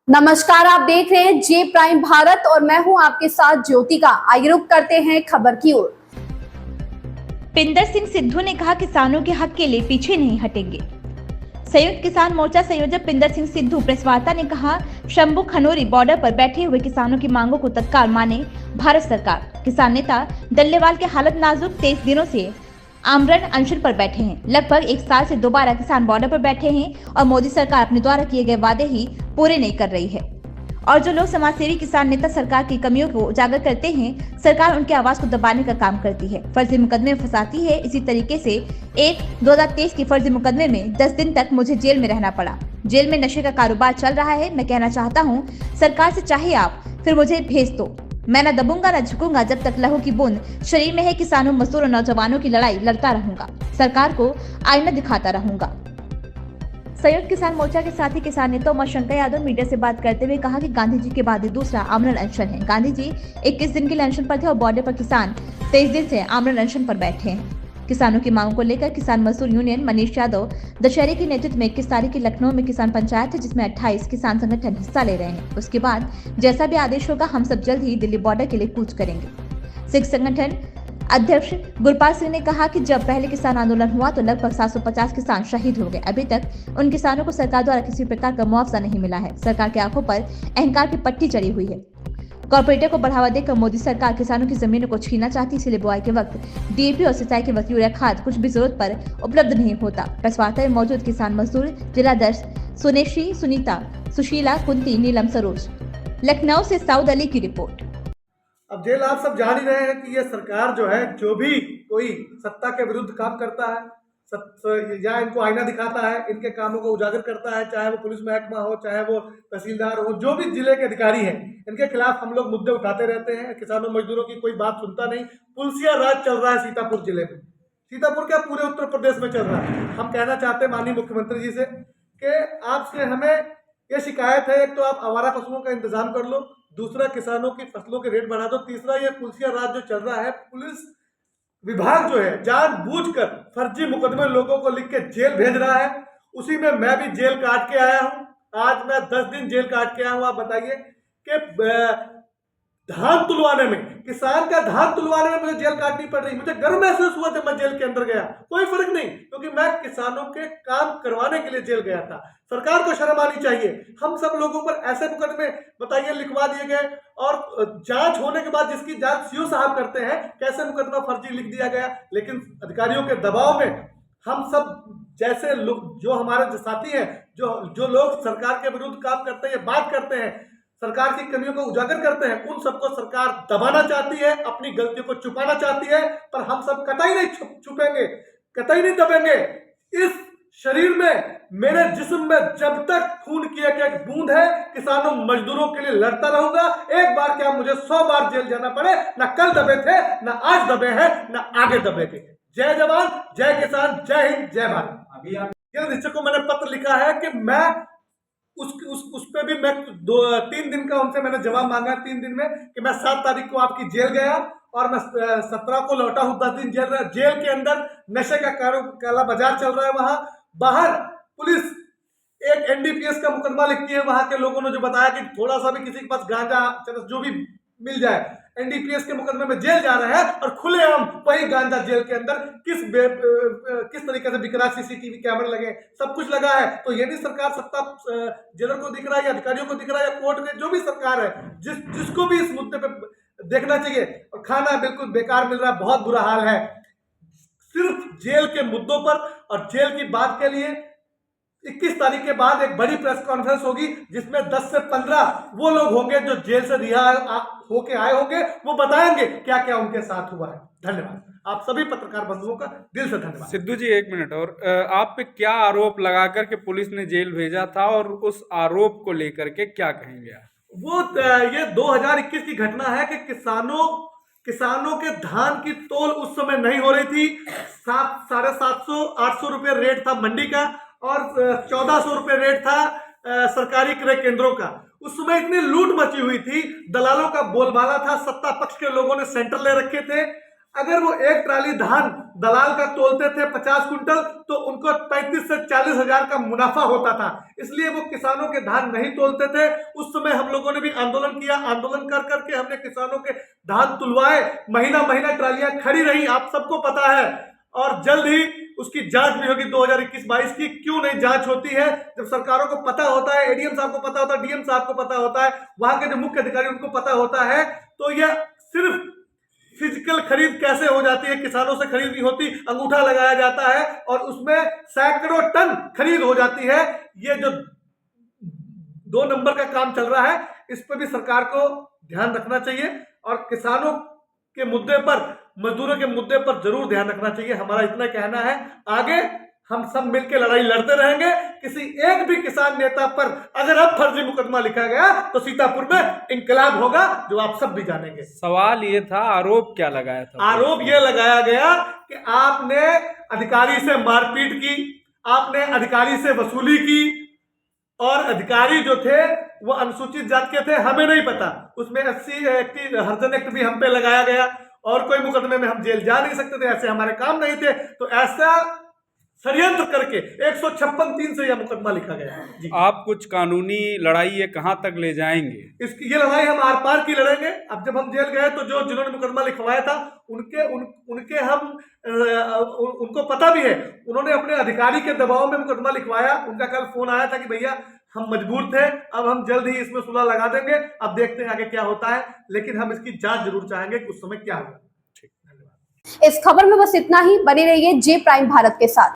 नमस्कार, आप देख रहे हैं जे प्राइम भारत और मैं हूं आपके साथ ज्योतिका। आइए रुक करते हैं खबर की ओर। पिंदर सिंह सिद्धू ने कहा किसानों के हक के लिए पीछे नहीं हटेंगे। संयुक्त किसान मोर्चा संयोजक पिंदर सिंह सिद्धू प्रेस वार्ता ने कहा, शंभू खनौरी बॉर्डर पर बैठे हुए किसानों की मांगों को तत्काल माने भारत सरकार। किसान नेता डल्लेवाल की हालत नाजुक, 23 दिनों से आमरण अनशन पर बैठे हैं। लगभग एक साल से दोबारा किसान बॉर्डर पर बैठे हैं और मोदी सरकार अपने द्वारा किए गए वादे ही पूरे नहीं कर रही है। और जो लोग समाजसेवी किसान नेता सरकार की कमियों को उजागर करते हैं, सरकार उनकी आवाज को दबाने का काम करती है, फर्जी मुकदमे में फंसाती है। इसी तरीके से 2023 की फर्जी मुकदमे में 10 दिन तक मुझे जेल में रहना पड़ा। जेल में नशे का कारोबार चल रहा है। मैं कहना चाहता हूँ, सरकार से चाहे आप फिर मुझे भेज दो। मैं न दबूंगा न झुकूंगा जब तक लहू की बूंद शरीर में है। किसानों, मजदूर और नौजवानों की लड़ाई लड़ता रहूंगा। सरकार को आईना दिखाता रहूंगा। संयुक्त किसान मोर्चा के साथ ही किसान नेता उमाशंकर यादव मीडिया से बात करते हुए कहा कि गांधी जी के बाद ये दूसरा आमरण अनशन है। गांधी जी 21 दिन के लिए अनशन पर थे और बॉर्डर पर किसान 23 दिन से आमरण अनशन पर बैठे हैं। किसानों की मांगों को लेकर किसान मजदूर यूनियन मनीष यादव दशहरे के नेतृत्व में 21 तारीख की लखनऊ में किसान पंचायत है, जिसमें 28 किसान संगठन हिस्सा ले रहे हैं। उसके बाद जैसा भी आदेश होगा, हम सब जल्द ही दिल्ली बॉर्डर के लिए कूच करेंगे। सिख संगठन अध्यक्ष गुरपाल सिंह ने कहा कि जब पहले किसान आंदोलन हुआ तो लगभग 750 किसान शहीद हो गए। अभी तक उन किसानों को सरकार द्वारा किसी प्रकार का मुआवजा नहीं मिला है। सरकार की आंखों पर अहंकार की पट्टी चढ़ी हुई है। कॉर्पोरेटों को बढ़ावा देकर मोदी सरकार किसानों की जमीनों को छीनना चाहती, इसलिए बुआई के वक्त डीएपी और सिंचाई के वक्त यूरिया खाद कुछ भी जरूरत पर उपलब्ध नहीं होता। प्रेस वार्ता में मौजूद किसान मजदूर जिलाध्यक्ष सुनेशी, सुनीता, सुशीला, कुंती, नीलम, सरोज। लखनऊ से साउद अली की रिपोर्ट। अब जेल आप सब जान ही रहे हैं कि ये सरकार जो है, जो भी कोई सत्ता के विरुद्ध काम करता है या इनको आईना दिखाता है, इनके कामों को उजागर करता है, चाहे वो पुलिस महकमा हो, चाहे वो तहसीलदार हो, जो भी जिले के अधिकारी हैं, इनके खिलाफ हम लोग मुद्दे उठाते रहते हैं। किसानों मजदूरों की कोई बात सुनता नहीं। पुलिसिया राज चल रहा है सीतापुर जिले में, सीतापुर क्या पूरे उत्तर प्रदेश में चल रहा है। हम कहना चाहते हैं माननीय मुख्यमंत्री जी से कि आपसे हमें ये शिकायत है, एक तो आप आवारा पशुओं का इंतजाम कर लो, दूसरा किसानों की फसलों के रेट बढ़ा दो, तीसरा ये पुलिसिया राज जो चल रहा है, पुलिस विभाग जो है जानबूझकर फर्जी मुकदमे लोगों को लिख के जेल भेज रहा है। उसी में मैं भी जेल काट के आया हूं। आज मैं 10 दिन जेल काट के आया हूं। आप बताइए कि धान तुलवाने में, किसान का धान तुलवाने में मुझे जेल काटनी पड़ रही। मुझे गर्व महसूस हुआ जब मैं जेल के अंदर गया। कोई फर्क नहीं, क्योंकि मैं किसानों के काम करवाने के लिए जेल गया था। सरकार को शर्म आनी चाहिए। हम सब लोगों पर ऐसे मुकदमे बताइए लिखवा दिए गए और जांच होने के बाद जिसकी जांच सीओ साहब करते हैं, कैसे मुकदमा फर्जी लिख दिया गया। लेकिन अधिकारियों के दबाव में हम सब जैसे लोग, जो हमारे साथी हैं, जो लोग सरकार के विरुद्ध काम करते हैं, बात करते हैं, सरकार की कमियों को उजागर करते हैं, उन सबको सरकार दबाना चाहती है, अपनी गलतियों को छुपाना चाहती है। पर हम सब कतई नहीं छुपेंगे, कतई नहीं दबेंगे। इस शरीर में, मेरे जिस्म में जब तक खून की एक एक बूंद है, किसानों मजदूरों के लिए लड़ता रहूंगा। एक बार क्या, मुझे 100 बार जेल जाना पड़े, ना कल दबे थे, ना आज दबे हैं, ना आगे दबेंगे। जय जवान, जय किसान, जय हिंद, जय भारत। अभी आप निश्चय को मैंने पत्र लिखा है कि मैं उस पे भी मैं 3 दिन का उनसे मैंने जवाब मांगा 3 दिन में, कि मैं 7 तारीख को आपकी जेल गया और मैं 17 को लौटा हूं। 10 दिन जेल के अंदर नशे का काला बाजार चल रहा है। वहां बाहर पुलिस एक एनडीपीएस का मुकदमा लिखती है। वहां के लोगों ने जो बताया कि थोड़ा सा भी किसी के पास गांजा चरस जो भी मिल जाए, एनडीपीएस के मुकदमे में जेल जा रहे हैं और खुलेआम वही गांजा जेल के अंदर किस तरीके से बिक रहा है। सीसीटीवी कैमरे लगे, सब कुछ लगा है। तो ये नहीं सरकार सत्ता जेलर को दिख रहा है या अधिकारियों को दिख रहा है या कोर्ट में, जो भी सरकार है, जिसको भी इस मुद्दे पे देखना चाहिए। और खाना बिल्कुल बेकार मिल रहा है, बहुत बुरा हाल है। सिर्फ जेल के मुद्दों पर और जेल की बात के लिए 21 तारीख के बाद एक बड़ी प्रेस कॉन्फ्रेंस होगी, जिसमें 10 से 15 वो लोग होंगे जो जेल से रिहा होके आए होंगे। वो बताएंगे क्या क्या उनके साथ हुआ है। धन्यवाद आप सभी पत्रकार बंधुओं का, दिल से धन्यवाद। सिद्धू जी, एक मिनट और, आप पे क्या आरोप लगाकर के पुलिस ने जेल भेजा था और उस आरोप को लेकर के क्या कहेंगे आप? वो ये 2021 की घटना है कि किसानों के धान की तौल उस समय नहीं हो रही थी। 750-800 रुपये रेट था मंडी का और 1400 रुपये रेट था सरकारी क्रय केंद्रों का। उस समय इतनी लूट मची हुई थी, दलालों का बोलबाला था, सत्ता पक्ष के लोगों ने सेंटर ले रखे थे। अगर वो एक ट्राली धान दलाल का तोलते थे 50 कुंटल तो उनको 35 से 40 हजार का मुनाफा होता था, इसलिए वो किसानों के धान नहीं तोलते थे। उस समय हम लोगों ने भी आंदोलन किया, आंदोलन कर करके हमने किसानों के धान तुलवाए, महीना महीना ट्रालियां खड़ी रही, आप सबको पता है। और जल्द ही उसकी जांच भी होगी 2021-22 की। क्यों नहीं जांच होती है? जब सरकारों को पता होता है, एडीएम साहब को पता होता है, डीएम साहब को पता होता है, वहां के जो मुख्य अधिकारी उनको पता होता है, तो यह सिर्फ फिजिकल खरीद कैसे हो जाती है, किसानों से खरीद नहीं होती, अंगूठा लगाया जाता है और उसमें सैकड़ों टन खरीद हो जाती है। ये जो 2 नंबर का काम चल रहा है, इस पर भी सरकार को ध्यान रखना चाहिए और किसानों के मुद्दे पर, मजदूरों के मुद्दे पर जरूर ध्यान रखना चाहिए। हमारा इतना कहना है, आगे हम सब मिलकर लड़ाई लड़ते रहेंगे। किसी एक भी किसान नेता पर अगर अब फर्जी मुकदमा लिखा गया तो सीतापुर में इंकलाब होगा, जो आप सब भी जानेंगे। सवाल ये था, आरोप क्या लगाया था? आरोप ये लगाया गया कि आपने अधिकारी से मारपीट की, आपने अधिकारी से वसूली की और अधिकारी जो थे वो अनुसूचित जाति के थे, हमें नहीं पता। उसमें 80 हर्जन एक्ट भी हम पे लगाया गया और कोई मुकदमे में हम जेल जा नहीं सकते थे, ऐसे हमारे काम नहीं थे। तो ऐसा षड्यंत्र करके 156(3) से यह मुकदमा लिखा गया जी। आप कुछ कानूनी लड़ाई ये कहां तक ले जाएंगे? ये लड़ाई हम आर पार की लड़ेंगे। अब जब हम जेल गए तो जिन्होंने मुकदमा लिखवाया था उनके हम उनको पता भी है, उन्होंने अपने अधिकारी के दबाव में मुकदमा लिखवाया। उनका कल फोन आया था कि भैया हम मजबूर थे, अब हम जल्द ही इसमें सुलह लगा देंगे, अब देखते हैं आगे क्या होता है, लेकिन हम इसकी जांच जरूर चाहेंगे कि उस समय क्या होगा। इस खबर में बस इतना ही। बने रहिए जे प्राइम भारत के साथ।